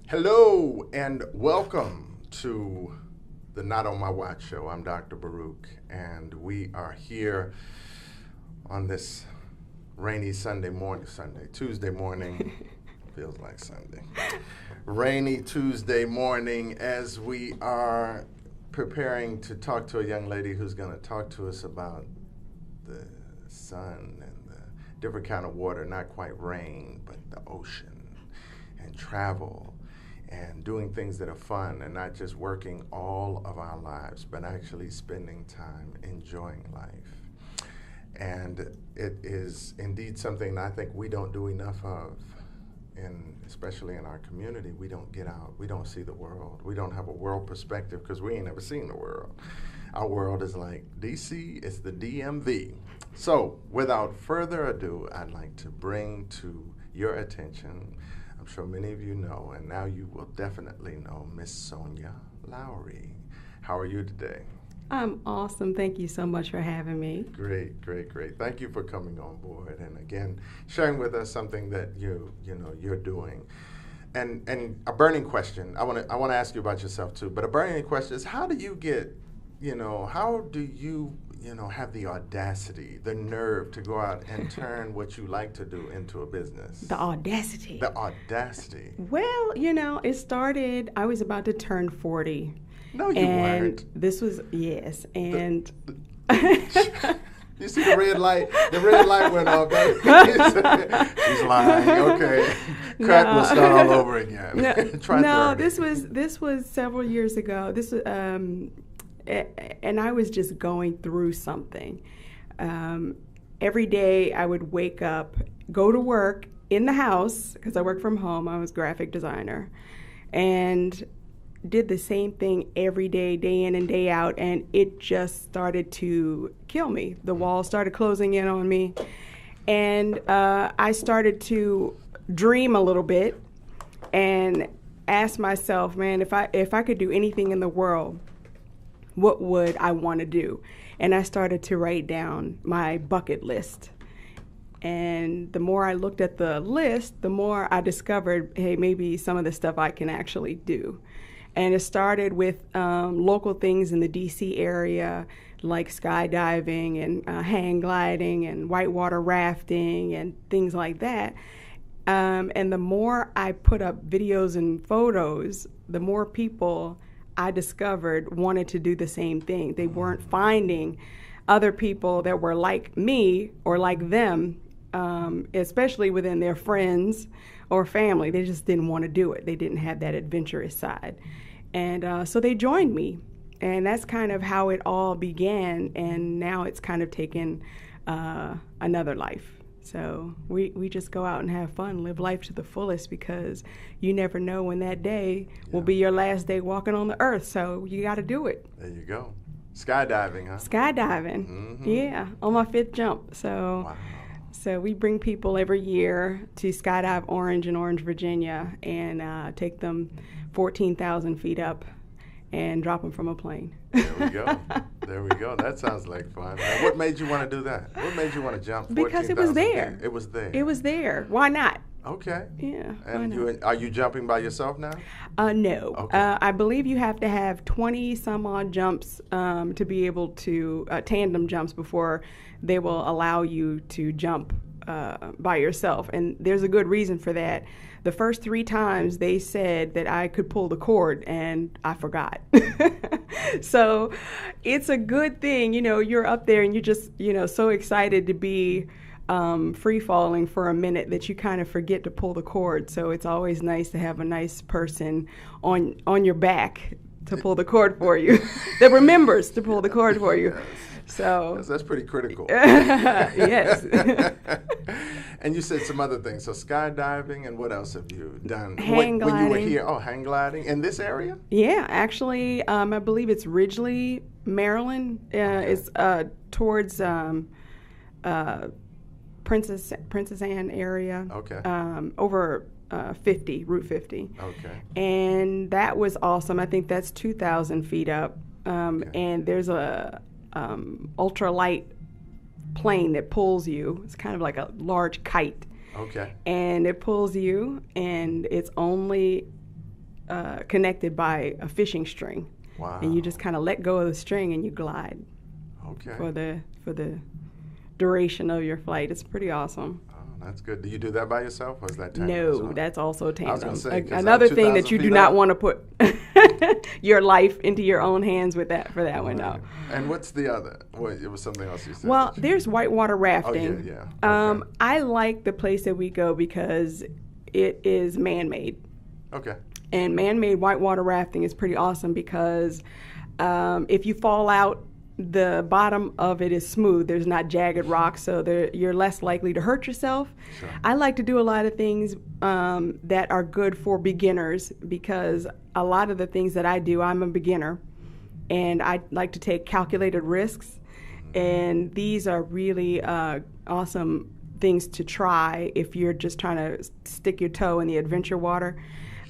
Hello and welcome to the Not On My Watch show. I'm Dr. Baruch, and we are here on this rainy Tuesday morning, feels like Sunday. Rainy Tuesday morning as we are preparing to talk to a young lady who's going to talk to us about the sun and the different kind of water, not quite rain, but the ocean and travel and doing things that are fun and not just working all of our lives, but actually spending time enjoying life. And it is indeed something I think we don't do enough of, especially in our community. We don't get out. We don't see the world. We don't have a world perspective because we ain't never seen the world. Our world is like DC, it's the DMV. So without further ado, I'd like to bring to your attention, I'm sure many of you know, and now you will definitely know, Miss Sonya Lowery. How are you today? I'm awesome. Thank you so much for having me. Great. Thank you for coming on board and again sharing with us something that you're doing. And a burning question. I want to ask you about yourself too. But a burning question is, how do you get, how do you have the audacity, the nerve to go out and turn what you like to do into a business? The audacity. The audacity. Well, it started, I was about to turn 40. No, you weren't. This was, yes, and... You see the red light? The red light went off. She's lying. Okay. Crack will start all over again. No, this was several years ago. This was, and I was just going through something. Every day I would wake up, go to work in the house, because I work from home. I was a graphic designer, and did the same thing every day, day in and day out, and it just started to kill me. The walls started closing in on me, and I started to dream a little bit and ask myself, man, if I could do anything in the world, what would I want to do? And I started to write down my bucket list. And the more I looked at the list, the more I discovered, hey, maybe some of the stuff I can actually do. And it started with local things in the DC area, like skydiving and hang gliding and whitewater rafting and things like that. And the more I put up videos and photos, the more people I discovered wanted to do the same thing. They weren't finding other people that were like me or like them, especially within their friends or family. They just didn't want to do it. They didn't have that adventurous side. And so they joined me. And that's kind of how it all began. And now it's kind of taken another life. So we just go out and have fun, live life to the fullest, because you never know when that day will be your last day walking on the earth. So you got to do it. There you go. Skydiving, huh? Skydiving. Mm-hmm. Yeah, on my 5th jump. So. Wow. So we bring people every year to Skydive Orange in Orange, Virginia, and take them 14,000 feet up and drop them from a plane. There we go. That sounds like fun. Now, what made you want to do that? What made you want to jump 14,000 Because it was there. Feet? It was there. It was there. Why not? Okay. Yeah. And are you jumping by yourself now? No. Okay. I believe you have to have 20 some odd jumps to be able to tandem jumps before they will allow you to jump by yourself. And there's a good reason for that. The first 3 times they said that I could pull the cord, and I forgot. So it's a good thing, you're up there and you're just, so excited to be free falling for a minute that you kind of forget to pull the cord. So it's always nice to have a nice person on your back to pull the cord for you that remembers to pull the cord for you. Yes. So that's pretty critical. Yes. And you said some other things. So skydiving, and what else have you done? Hang gliding. When you were here, hang gliding in this area? Yeah, actually, I believe it's Ridgely, Maryland. Okay. It's towards Princess Anne area. Okay. Over 50, Route 50. Okay. And that was awesome. I think that's 2,000 feet up. And there's a ultralight plane that pulls you. It's kind of like a large kite. Okay. And it pulls you, and it's only connected by a fishing string. Wow. And you just kind of let go of the string and you glide. Okay. For the duration of your flight. It's pretty awesome. Oh, that's good. Do you do that by yourself, or is that tandem? No, that's also tandem. I was going to say, another thing that you do not want to put your life into your own hands with that for that one. No. And what's the other? Well, it was something else you said. Well, there's whitewater rafting. Oh, yeah. Okay. I like the place that we go because it is man-made. Okay. And man-made whitewater rafting is pretty awesome because if you fall out, the bottom of it is smooth. There's not jagged rocks, so you're less likely to hurt yourself. Sure. I like to do a lot of things that are good for beginners because a lot of the things that I do, I'm a beginner, and I like to take calculated risks, and these are really awesome things to try if you're just trying to stick your toe in the adventure water,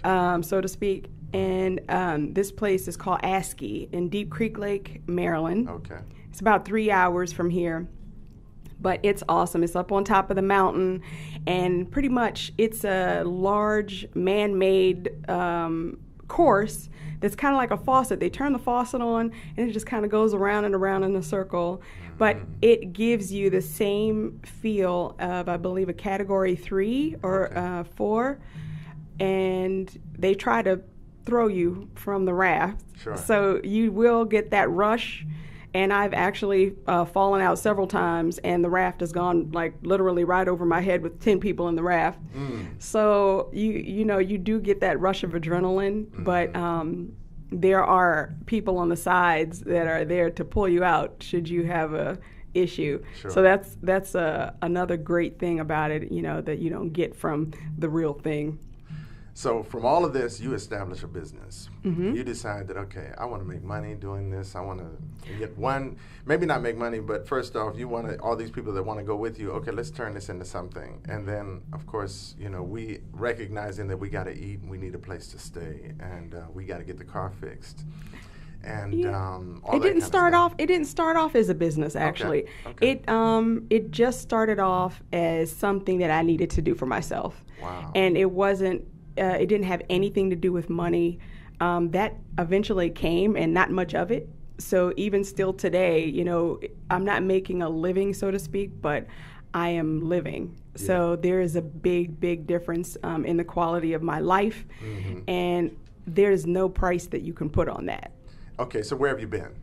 so to speak. And this place is called ASCII in Deep Creek Lake, Maryland. Okay. It's about 3 hours from here, but it's awesome. It's up on top of the mountain, and pretty much it's a large man-made course that's kind of like a faucet. They turn the faucet on, and it just kind of goes around and around in a circle. But it gives you the same feel of, I believe, a Category 3 or 4, and they try to throw you from the raft. Sure. So you will get that rush, and I've actually fallen out several times, and the raft has gone like literally right over my head with 10 people in the raft. So you do get that rush of adrenaline, but there are people on the sides that are there to pull you out should you have a issue. Sure. So that's another great thing about it, that you don't get from the real thing. So from all of this, you establish a business. You decide that, okay, I want to make money doing this. I want to get maybe not make money, but first off, you want all these people that want to go with you, okay, let's turn this into something. And then, of course, we recognizing that we got to eat and we need a place to stay, and we got to get the car fixed. And all it didn't start off. It didn't start off as a business, actually. Okay. It just started off as something that I needed to do for myself. Wow. And it wasn't. It didn't have anything to do with money. That eventually came, and not much of it. So even still today, I'm not making a living, so to speak, but I am living. Yeah. So there is a big, big difference in the quality of my life, and there's no price that you can put on that. Okay, so where have you been?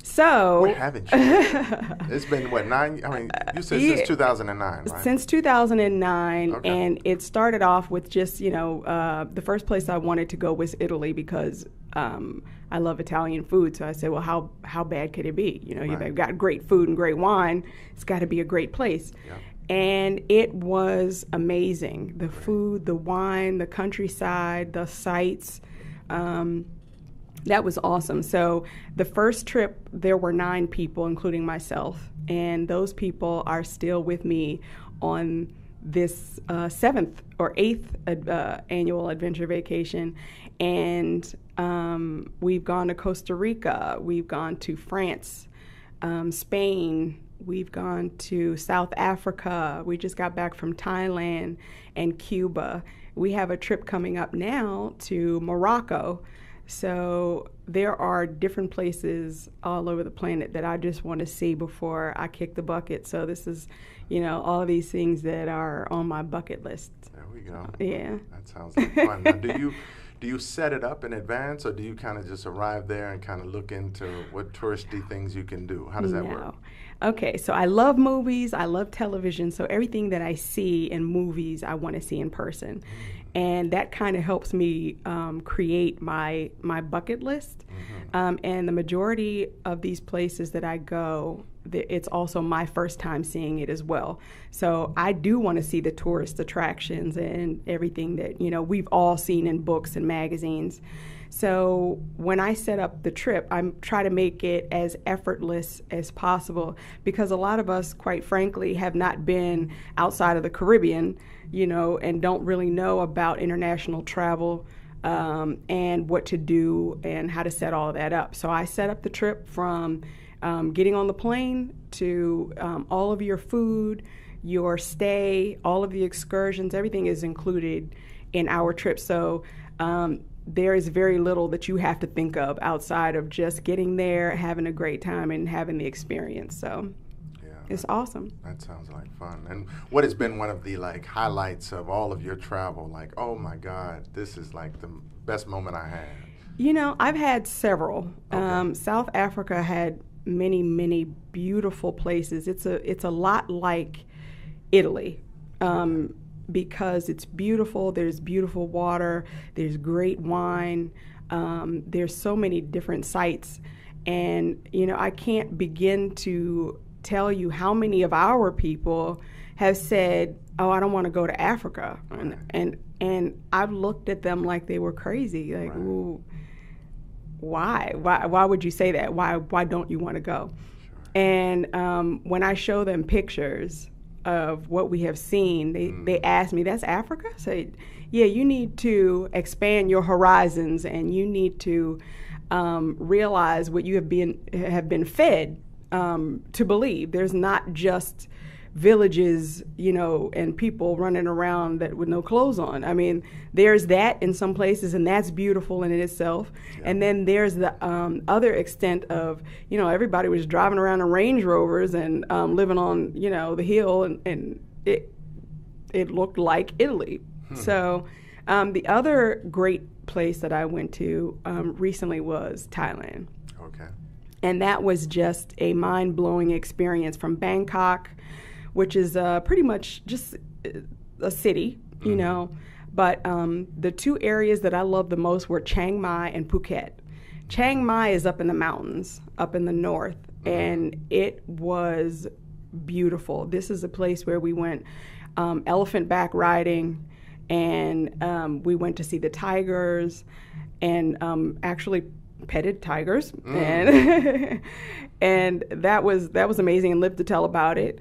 So where haven't you been? It's been, what, 9? I mean, you said since 2009, right? Since 2009, okay. And it started off with just, the first place I wanted to go was Italy because I love Italian food. So I said, well, how bad could it be? They've got great food and great wine. It's got to be a great place. Yep. And it was amazing. The food, the wine, the countryside, the sights. That was awesome. So the first trip, there were 9 people, including myself, and those people are still with me on this 7th or 8th annual adventure vacation. And we've gone to Costa Rica, we've gone to France, Spain, we've gone to South Africa, we just got back from Thailand and Cuba. We have a trip coming up now to Morocco. So there are different places all over the planet that I just want to see before I kick the bucket. So this is, all of these things that are on my bucket list. There we go. Yeah. That sounds like fun. Now, do you set it up in advance, or do you kind of just arrive there and kind of look into what touristy things you can do? How does that work? Okay, so I love movies, I love television, so everything that I see in movies, I want to see in person. And that kind of helps me create my bucket list. And the majority of these places that I go, it's also my first time seeing it as well. So I do want to see the tourist attractions and everything that, we've all seen in books and magazines. So when I set up the trip, I try to make it as effortless as possible because a lot of us, quite frankly, have not been outside of the Caribbean, and don't really know about international travel and what to do and how to set all of that up. So I set up the trip from getting on the plane to all of your food, your stay, all of the excursions, everything is included in our trip. So there is very little that you have to think of outside of just getting there, having a great time, and having the experience. So it's awesome. That sounds like fun. And what has been one of the like highlights of all of your travel? Like, oh my God, this is like the best moment I had. You know, I've had several. Okay. South Africa had many, many beautiful places. It's a lot like Italy. Because it's beautiful, there's beautiful water, there's great wine, there's so many different sites. And, you know, I can't begin to tell you how many of our people have said, oh, I don't want to go to Africa. And I've looked at them like they were crazy. Like, right. Ooh, why would you say that? Why don't you want to go? Sure. And when I show them pictures of what we have seen, they ask me, that's Africa? I say, yeah, you need to expand your horizons, and you need to realize what you have been fed to believe. There's not just villages, you know, and people running around that with no clothes on. I mean, there's that in some places, and that's beautiful in itself. Yeah. And then there's the other extent of, you know, everybody was driving around in Range Rovers and living on, you know, the hill, and it looked like Italy. So the other great place that I went to recently was Thailand. Okay. And that was just a mind-blowing experience from Bangkok, which is pretty much just a city, you know. But the two areas that I loved the most were Chiang Mai and Phuket. Chiang Mai is up in the mountains, up in the north, and it was beautiful. This is a place where we went elephant back riding, and we went to see the tigers, and actually petted tigers, and that was amazing, and lived to tell about it.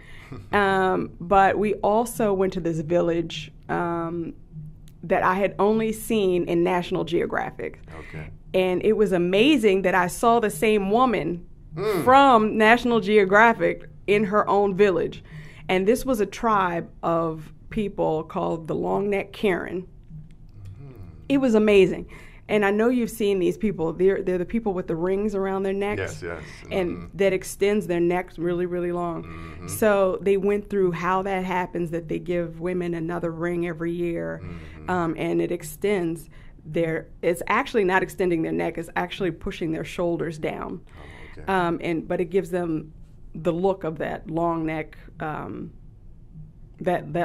But we also went to this village that I had only seen in National Geographic. Okay. And it was amazing that I saw the same woman from National Geographic in her own village. And this was a tribe of people called the Long Neck Karen. It was amazing. And I know you've seen these people. They're the people with the rings around their necks. Yes. And that extends their necks really, really long. So they went through how that happens, that they give women another ring every year. And it extends it's actually not extending their neck, it's actually pushing their shoulders down. Oh, okay. But it gives them the look of that long neck, that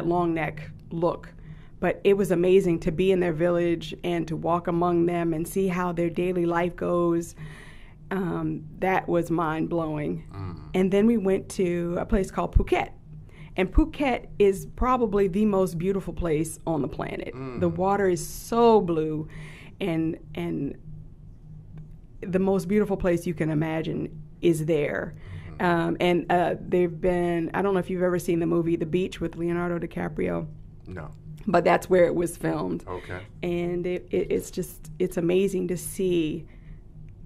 long neck look. But it was amazing to be in their village and to walk among them and see how their daily life goes. That was mind-blowing. And then we went to a place called Phuket. And Phuket is probably the most beautiful place on the planet. The water is so blue, and the most beautiful place you can imagine is there. And they've been, I don't know if you've ever seen the movie The Beach with Leonardo DiCaprio. No. But that's where it was filmed. Okay. And it's amazing to see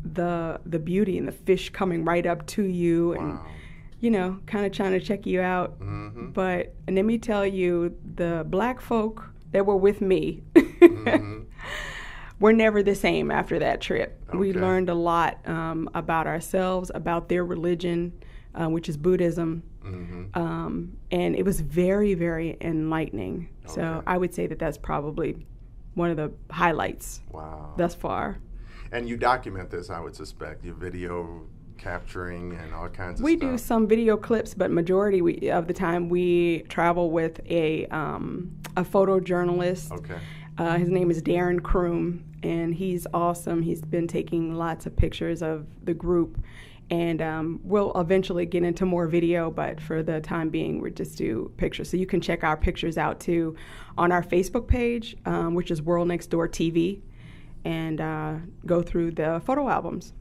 the beauty and the fish coming right up to you. Wow. And, you know, kind of trying to check you out. But let me tell you, the black folk that were with me were never the same after that trip. Okay. We learned a lot about ourselves, about their religion, which is Buddhism. And it was very, very enlightening. Okay. So I would say that that's probably one of the highlights thus far. And you document this, I would suspect, your video capturing and all kinds of we stuff. We do some video clips, but majority of the time we travel with a photojournalist. Okay. His name is Darren Kroom, and he's awesome. He's been taking lots of pictures of the group. And we'll eventually get into more video, but for the time being, we just do pictures. So you can check our pictures out, too, on our Facebook page, which is World Next Door TV, and go through the photo albums.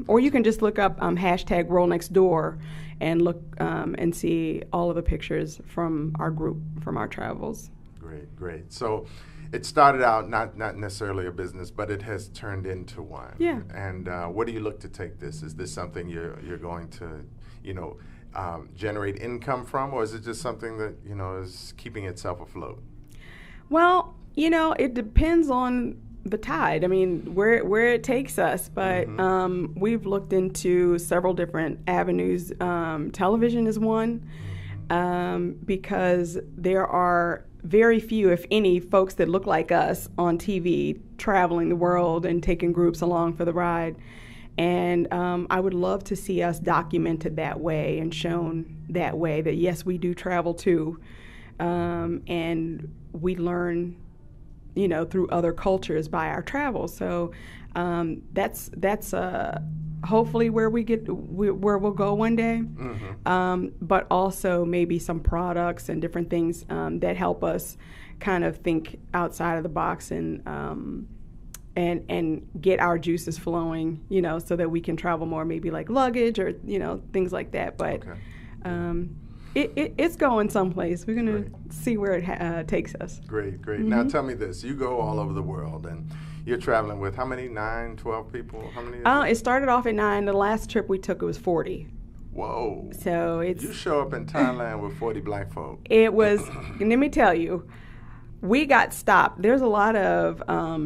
Or you can just look up hashtag World Next Door and look and see all of the pictures from our group, from our travels. Great. So it started out not necessarily a business, but it has turned into one. Yeah. And where do you look to take this? Is this something you're going to, generate income from, or is it just something that, is keeping itself afloat? Well, it depends on the tide. I mean, where it takes us. But we've looked into several different avenues. Television is one, because there are very few, if any, folks that look like us on TV traveling the world and taking groups along for the ride. And I would love to see us documented that way and shown that way, that yes, we do travel too. And we learn, through other cultures by our travel. So that's hopefully where where we'll go one day. But also maybe some products and different things that help us kind of think outside of the box and get our juices flowing, so that we can travel more, maybe like luggage or, things like that. But it's going someplace. We're going to see where it takes us. Great. Now tell me this. You go all over the world and you're traveling with how many? 9, 12 people? How many? It started off at 9. The last trip we took, it was 40. Whoa. So you show up in Thailand with 40 black folk. It was, let me tell you, we got stopped. There's a lot of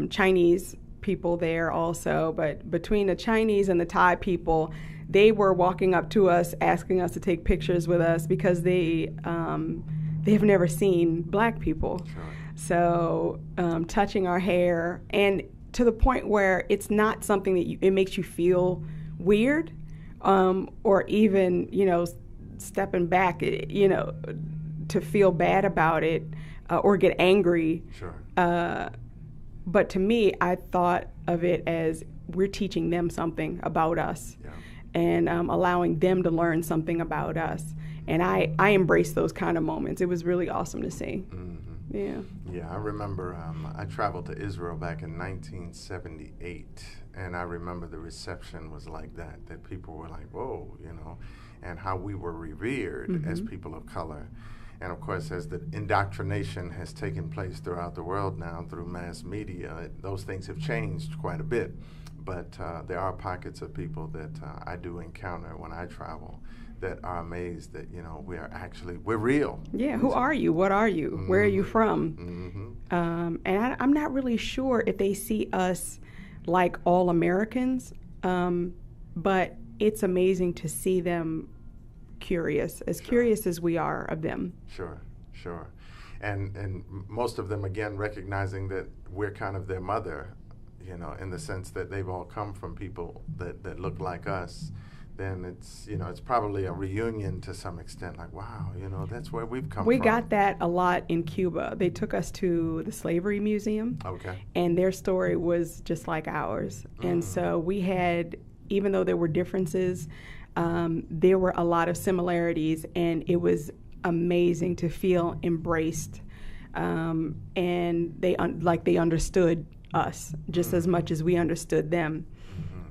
Chinese people there also, but between the Chinese and the Thai people, they were walking up to us asking us to take pictures with us because they have never seen black people. Sure. So touching our hair, and to the point where it's not something that it makes you feel weird, or even stepping back, to feel bad about it or get angry. Sure. But to me, I thought of it as we're teaching them something about us. Yeah. And allowing them to learn something about us. And I embrace those kind of moments. It was really awesome to see. Yeah. Yeah, I remember I traveled to Israel back in 1978, and I remember the reception was like that people were like, whoa, and how we were revered as people of color. And of course, as the indoctrination has taken place throughout the world now through mass media, those things have changed quite a bit. But there are pockets of people that I do encounter when I travel that are amazed that, we're real. Yeah, who are you? What are you? Where are you from? And I'm not really sure if they see us like all Americans, but it's amazing to see them curious as we are of them. Sure. And most of them, again, recognizing that we're kind of their mother, in the sense that they've all come from people that look like us, then it's probably a reunion to some extent, like, wow, that's where we've come from. We got that a lot in Cuba. They took us to the Slavery Museum. Okay. And their story was just like ours. And so we had, even though there were differences, there were a lot of similarities, and it was amazing to feel embraced. And they understood us just as much as we understood them.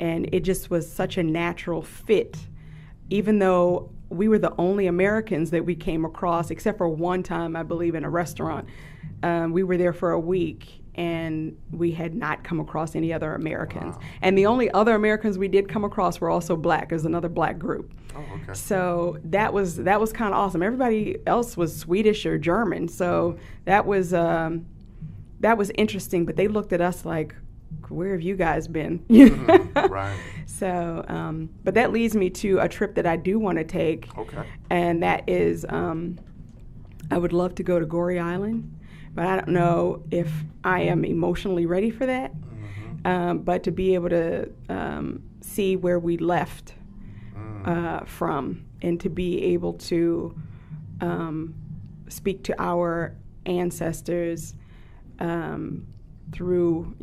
And it just was such a natural fit, even though we were the only Americans that we came across, except for one time, I believe, in a restaurant. We were there for a week, and we had not come across any other Americans. Wow. And the only other Americans we did come across were also black. It was another black group. Oh, okay. So that was kind of awesome. Everybody else was Swedish or German, so that was interesting. But they looked at us like, where have you guys been? Right. So, but that leads me to a trip that I do want to take. Okay. And that is, I would love to go to Goree Island, but I don't know if I am emotionally ready for that. But to be able to see where we left from, and to be able to speak to our ancestors through,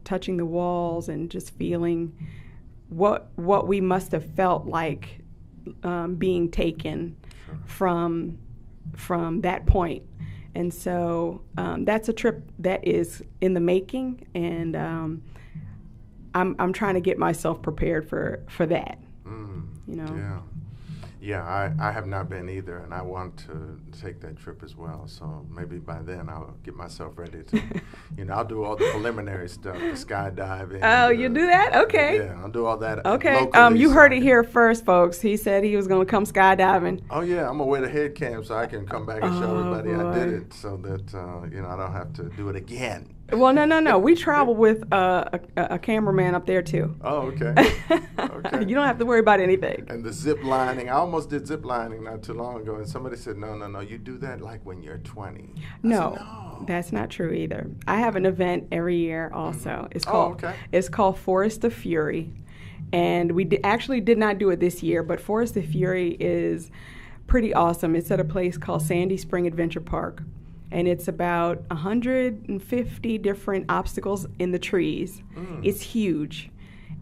touching the walls and just feeling what we must have felt like being taken from that point. And so that's a trip that is in the making, and I'm trying to get myself prepared for that. Yeah, I have not been either, and I want to take that trip as well. So maybe by then I'll get myself ready to, I'll do all the preliminary stuff, the skydiving. Oh, you do that? Okay. Yeah, I'll do all that. Okay. Locally, you heard it here first, folks. He said he was going to come skydiving. Oh yeah, I'm gonna wear the head cam so I can come back and show everybody I did it, so that I don't have to do it again. Well, no. We travel with a cameraman up there too. Oh, okay. Okay. You don't have to worry about anything. And the zip lining, I almost did zip lining not too long ago, and somebody said, no, you do that like when you're 20. No, no, that's not true either. I have an event every year also. Mm-hmm. It's called Forest of Fury. And we actually did not do it this year, but Forest of Fury is pretty awesome. It's at a place called Sandy Spring Adventure Park. And it's about 150 different obstacles in the trees. It's huge.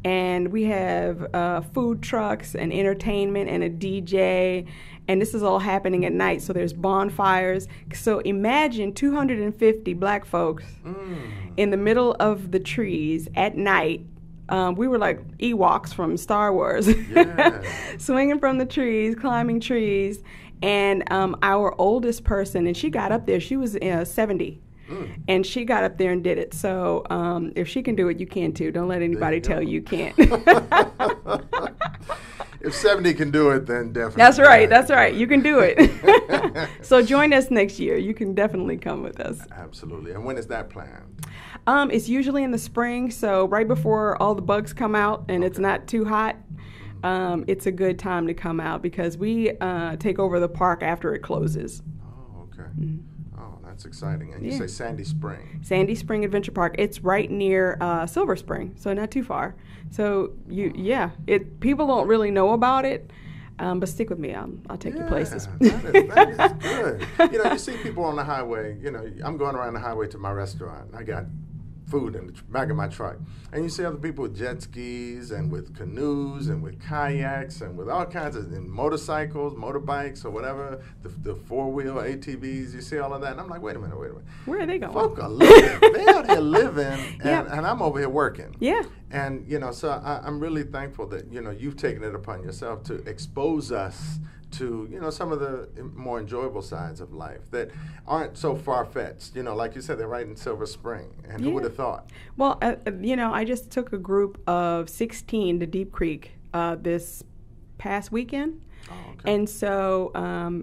And we have food trucks and entertainment and a DJ. And this is all happening at night. So there's bonfires. So imagine 250 black folks in the middle of the trees at night. We were like Ewoks from Star Wars. Yeah. Swinging from the trees, climbing trees. And our oldest person, and she got up there, she was 70. And she got up there and did it. So if she can do it, you can too. Don't let anybody tell you can't. If 70 can do it, then definitely. That's right. You can do it. So join us next year. You can definitely come with us. Absolutely. And when is that planned? It's usually in the spring, so right before all the bugs come out and it's not too hot. It's a good time to come out because we take over the park after it closes. Oh, okay. Oh, that's exciting. And you say Sandy Spring. Sandy Spring Adventure Park. It's right near Silver Spring, so not too far. So people don't really know about it, but stick with me. I'll take you places. That is good. You see people on the highway. I'm going around the highway to my restaurant. I got food in the back of my truck, and you see other people with jet skis and with canoes and with kayaks and with all kinds of motorcycles, motorbikes, or whatever, the four-wheel ATVs. You see all of that, and I'm like, wait a minute. Where are they going? Folk are living. They're out here living, and I'm over here working. Yeah. And so I'm really thankful that you've taken it upon yourself to expose us to some of the more enjoyable sides of life that aren't so far-fetched. Like you said, they're right in Silver Spring, and who would have thought? Well, I just took a group of 16 to Deep Creek this past weekend. Oh, okay. And so,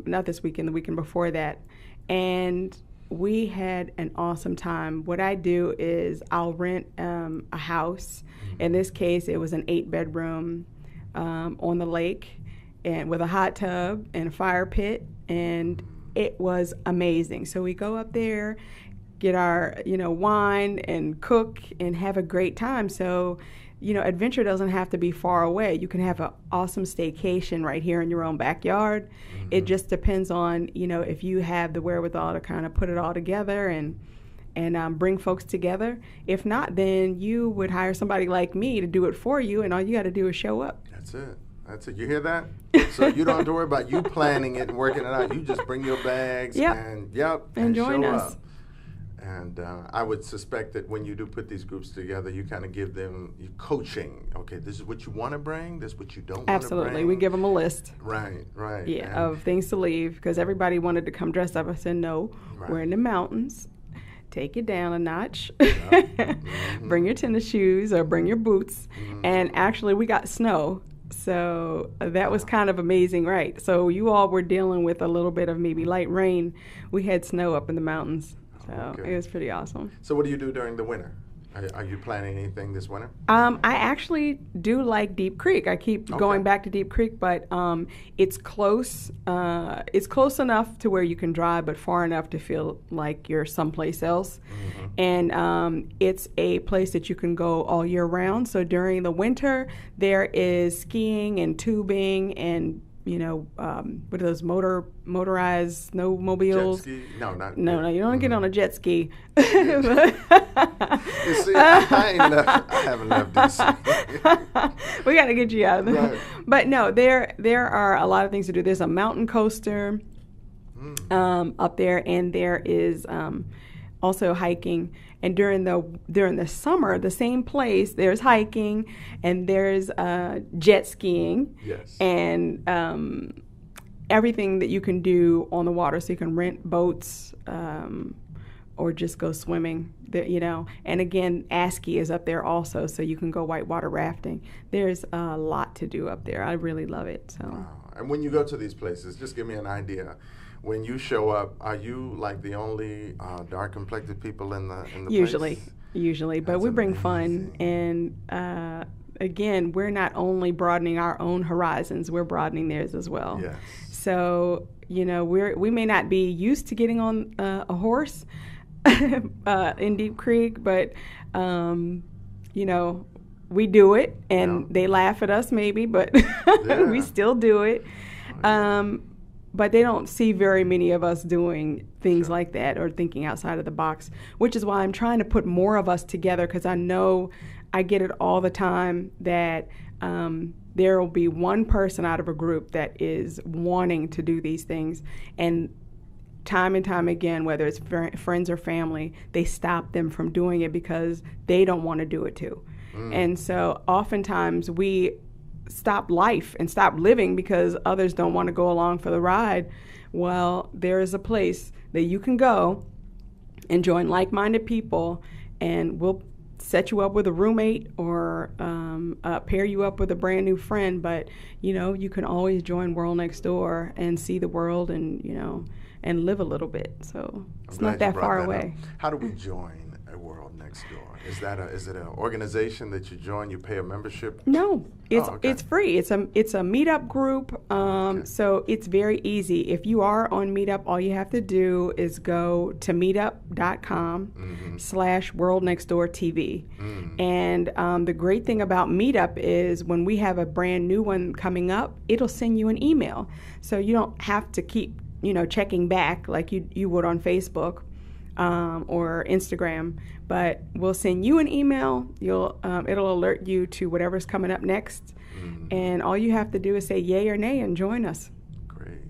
not this weekend, the weekend before that, and we had an awesome time. What I do is I'll rent a house. In this case, it was an 8-bedroom on the lake, and with a hot tub and a fire pit, and it was amazing. So we go up there, get our wine and cook and have a great time. So adventure doesn't have to be far away. You can have an awesome staycation right here in your own backyard. It just depends on if you have the wherewithal to kind of put it all together and bring folks together. If not, then you would hire somebody like me to do it for you, and all you got to do is show up. That's it. You hear that? So you don't have to worry about you planning it and working it out. You just bring your bags and join show us. up. And I would suspect that when you do put these groups together, you kind of give them coaching. Okay, this is what you want to bring. This is what you don't want to bring. Absolutely. We give them a list. Right. Yeah, of things to leave, because everybody wanted to come dressed up. I said, no, we're in the mountains. Take it down a notch. Bring your tennis shoes or bring your boots. And actually, we got snow. So that was kind of amazing, right? So you all were dealing with a little bit of maybe light rain. We had snow up in the mountains. So it was pretty awesome. So what do you do during the winter? Are you planning anything this winter? I actually do like Deep Creek. I keep going back to Deep Creek, but it's close. It's close enough to where you can drive, but far enough to feel like you're someplace else. And it's a place that you can go all year round. So during the winter, there is skiing and tubing and what are those motorized snowmobiles? Jet ski? No, you don't get on a jet ski. You see, I haven't left DC. We got to get you out of there. Right. But no, there are a lot of things to do. There's a mountain coaster up there, and there is also hiking. And during the summer, the same place, there's hiking and there's jet skiing. Yes. And everything that you can do on the water. So you can rent boats or just go swimming, And again, ASCII is up there also, so you can go whitewater rafting. There's a lot to do up there. I really love it. So. Wow. And when you go to these places, just give me an idea. when you show up, are you like the only dark complected people in the Usually, place? but That's we bring amazing. fun, and again, we're not only broadening our own horizons, we're broadening theirs as well. Yes. So, we may not be used to getting on a horse in Deep Creek, but, we do it, and they laugh at us maybe, but we still do it. But they don't see very many of us doing things like that or thinking outside of the box, which is why I'm trying to put more of us together, because I know I get it all the time that there will be one person out of a group that is wanting to do these things, and time and time again, whether it's friends or family, they stop them from doing it because they don't want to do it too. And so oftentimes we stop life and stop living because others don't want to go along for the ride. Well, there is a place that you can go and join like-minded people, and we'll set you up with a roommate or pair you up with a brand new friend. But you can always join World Next Door and see the world, and and live a little bit. So it's not that far away. How do we join a World Next Door? Is it an organization that you join? You pay a membership? No, it's free. It's a meetup group. So it's very easy. If you are on Meetup, all you have to do is go to meetup.com/worldnextdoortv. And the great thing about Meetup is when we have a brand new one coming up, it'll send you an email. So you don't have to keep checking back like you would on Facebook or Instagram, but we'll send you an email. It'll alert you to whatever's coming up next, and all you have to do is say yay or nay and join us.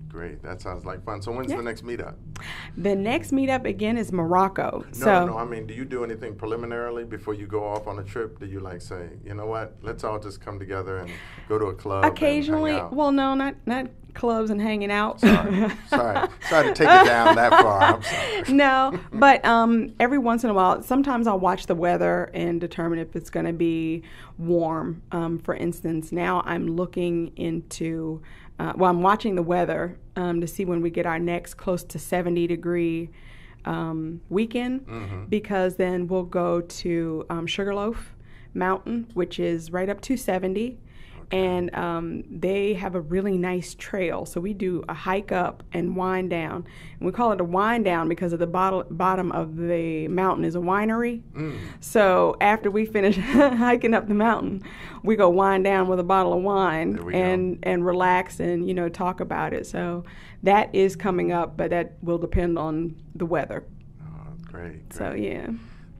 Great. That sounds like fun. So when's the next meetup? The next meetup again is Morocco. No. I mean, do you do anything preliminarily before you go off on a trip? Do you say, you know what? Let's all just come together and go to a club? Occasionally. And hang out? Well, no, not clubs and hanging out. Sorry to take it down that far. I'm sorry. No, but every once in a while, sometimes I'll watch the weather and determine if it's going to be warm. For instance, now I'm looking into, I'm watching the weather to see when we get our next close to 70-degree weekend, because then we'll go to Sugarloaf Mountain, which is right up to 70. And they have a really nice trail. So we do a hike up and wind down. And we call it a wind down because at the bottom of the mountain is a winery. So after we finish hiking up the mountain, we go wind down with a bottle of wine and relax and, talk about it. So that is coming up, but that will depend on the weather. Oh, great. So, yeah.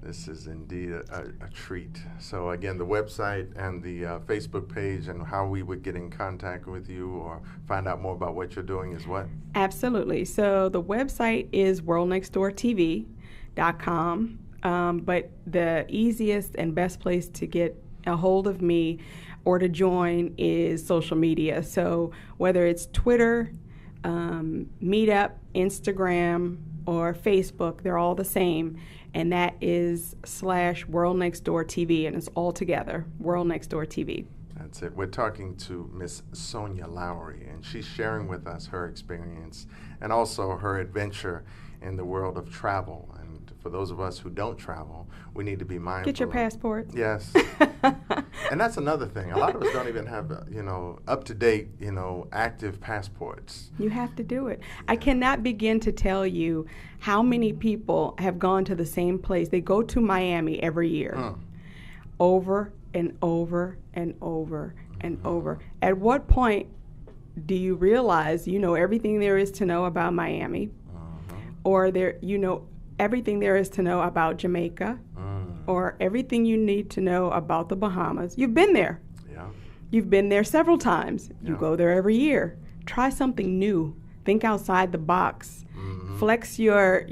This is indeed a treat. So again, the website and the Facebook page and how we would get in contact with you or find out more about what you're doing is what? Absolutely. So the website is worldnextdoortv.com, but the easiest and best place to get a hold of me or to join is social media. So whether it's Twitter, Meetup, Instagram, or Facebook, they're all the same. And that is /WorldNextDoorTV, and it's all together, World Next Door TV. That's it. We're talking to Miss Sonya Lowery, and she's sharing with us her experience and also her adventure in the world of travel. And for those of us who don't travel, we need to be mindful. Get your passport. Yes. And that's another thing. A lot of us don't even have, up-to-date, active passports. You have to do it. I cannot begin to tell you how many people have gone to the same place. They go to Miami every year, over and over and over and over. At what point do you realize you know everything there is to know about Miami, or everything there is to know about Jamaica, or everything you need to know about the Bahamas? You've been there. Yeah. You've been there several times. You go there every year. Try something new. Think outside the box. Flex your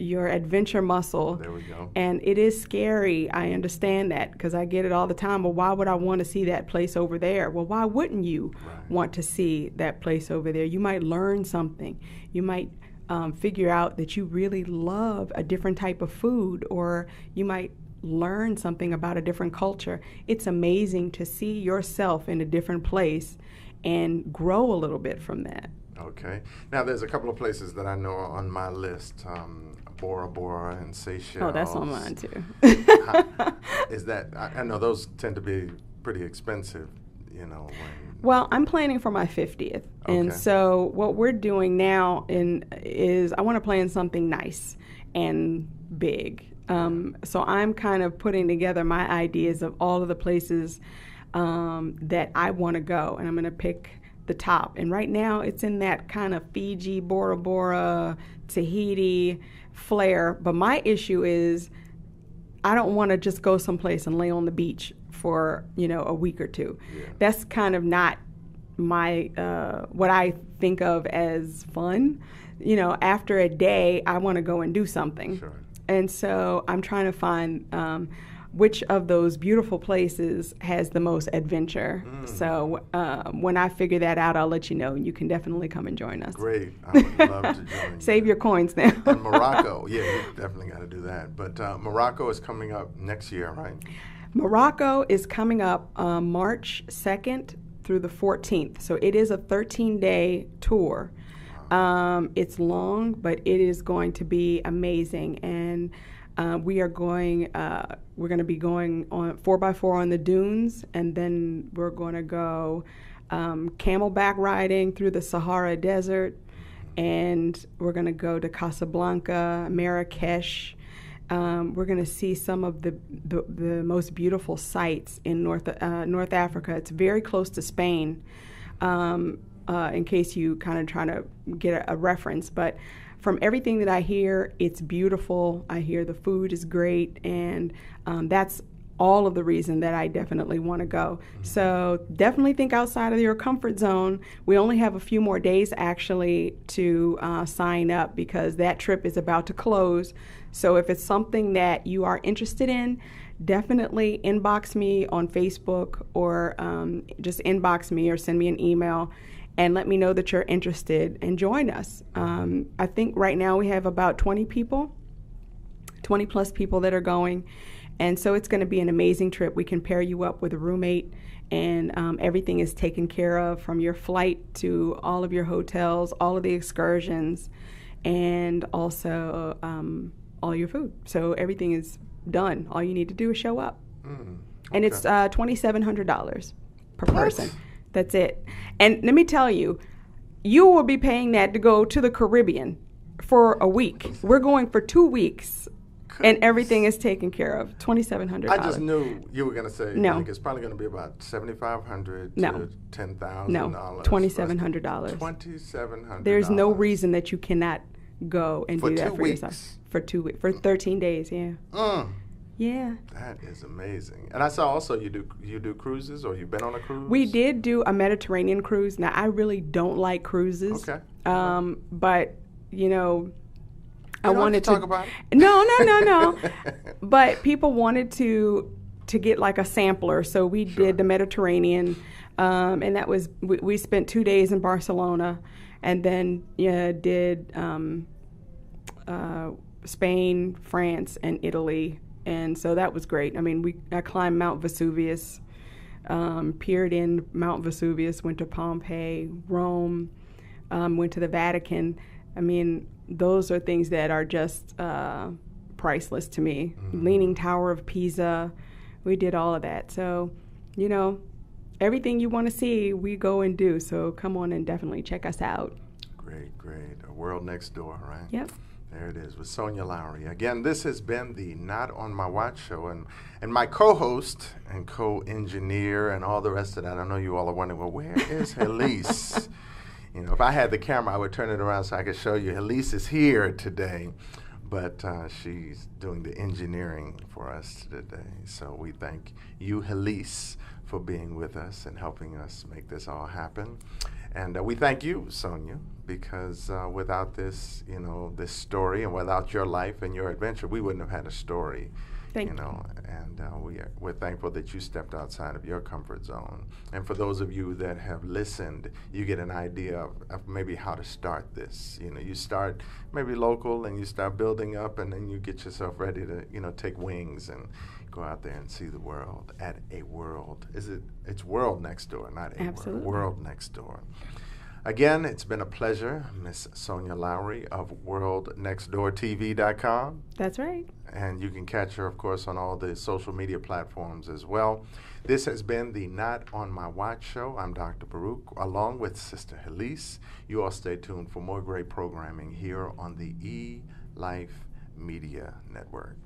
adventure muscle. There we go. And it is scary. I understand that because I get it all the time. Well, why would I want to see that place over there? Well, why wouldn't you want to see that place over there? You might learn something. You might figure out that you really love a different type of food, or you might learn something about a different culture. It's amazing to see yourself in a different place and grow a little bit from that. Okay. Now, there's a couple of places that I know are on my list. Bora Bora and Seychelles. Oh, that's on mine too. Is that, I know those tend to be pretty expensive, you know. Well, I'm planning for my 50th. And Okay. so what we're doing now is I want to plan something nice and big. So I'm kind of putting together my ideas of all of the places that I want to go, and I'm going to pick the top. And right now it's in that kind of Fiji, Bora Bora, Tahiti flair. But my issue is I don't want to just go someplace and lay on the beach for, a week or two. Yeah. That's kind of not my what I think of as fun. After a day, I want to go and do something. Sure. And so I'm trying to find which of those beautiful places has the most adventure. So when I figure that out, I'll let you know, and you can definitely come and join us. Great. I would love to join you. Save your coins now. And Morocco. Yeah, you definitely got to do that. But Morocco is coming up next year, right? Morocco is coming up March 2nd through the 14th. So it is a 13-day tour. It's long, but it is going to be amazing. And we're going to be going on 4x4 on the dunes, and then we're going to go camelback riding through the Sahara Desert, and we're going to go to Casablanca, Marrakesh. We're going to see some of the most beautiful sights in North Africa. It's very close to Spain, in case you kind of trying to get a reference. But from everything that I hear, it's beautiful. I hear the food is great, and that's all of the reason that I definitely want to go. So definitely think outside of your comfort zone. We only have a few more days actually to sign up, because that trip is about to close. So if it's something that you are interested in, definitely inbox me on Facebook, or just inbox me or send me an email and let me know that you're interested and join us. I think right now we have about 20 plus people that are going. And so it's going to be an amazing trip. We can pair you up with a roommate, and everything is taken care of, from your flight to all of your hotels, all of the excursions, and also all your food. So everything is done. All you need to do is show up. Okay. And it's $2,700 per person. That's it. And let me tell you, you will be paying that to go to the Caribbean for a week. We're going for 2 weeks. And everything is taken care of. $2,700. I just knew you were going to say, no. Like, it's probably going to be about $7,500 no. to $10,000. No, $2,700. $2,700. There's no reason that you cannot go and do that for 2 weeks. yourself. For 2 weeks. For 13 days, yeah. Yeah. That is amazing. And I saw also you do cruises, or you've been on a cruise? We did do a Mediterranean cruise. Now, I really don't like cruises. Okay. But, I wanted to talk about it. No. But people wanted to get like a sampler, so we did the Mediterranean, and that was we spent 2 days in Barcelona, and then did Spain, France, and Italy, and so that was great. I mean, I climbed Mount Vesuvius, peered in Mount Vesuvius, went to Pompeii, Rome, went to the Vatican. I mean, those are things that are just priceless to me. Leaning Tower of Pisa, we did all of that. So, everything you want to see, we go and do. So come on and definitely check us out. Great. A world next door, right? Yep. There it is with Sonya Lowery. Again, this has been the Not on My Watch show, and my co-host and co-engineer and all the rest of that. I know you all are wondering, well, where is Heleese? If I had the camera, I would turn it around so I could show you. Heleese is here today, but she's doing the engineering for us today. So we thank you, Heleese, for being with us and helping us make this all happen. And we thank you, Sonya, because without this, this story, and without your life and your adventure, we wouldn't have had a story. Thank you. And we're thankful that you stepped outside of your comfort zone. And for those of you that have listened, you get an idea of maybe how to start this. You start maybe local, and you start building up, and then you get yourself ready to, take wings and go out there and see the world at a world. It's world next door, not a Absolutely. world next door. Again, it's been a pleasure, Miss Sonya Lowery of WorldNextDoorTV.com. That's right. And you can catch her, of course, on all the social media platforms as well. This has been the Not On My Watch show. I'm Dr. Baruch, along with Sister Heleese. You all stay tuned for more great programming here on the E-Life Media Network.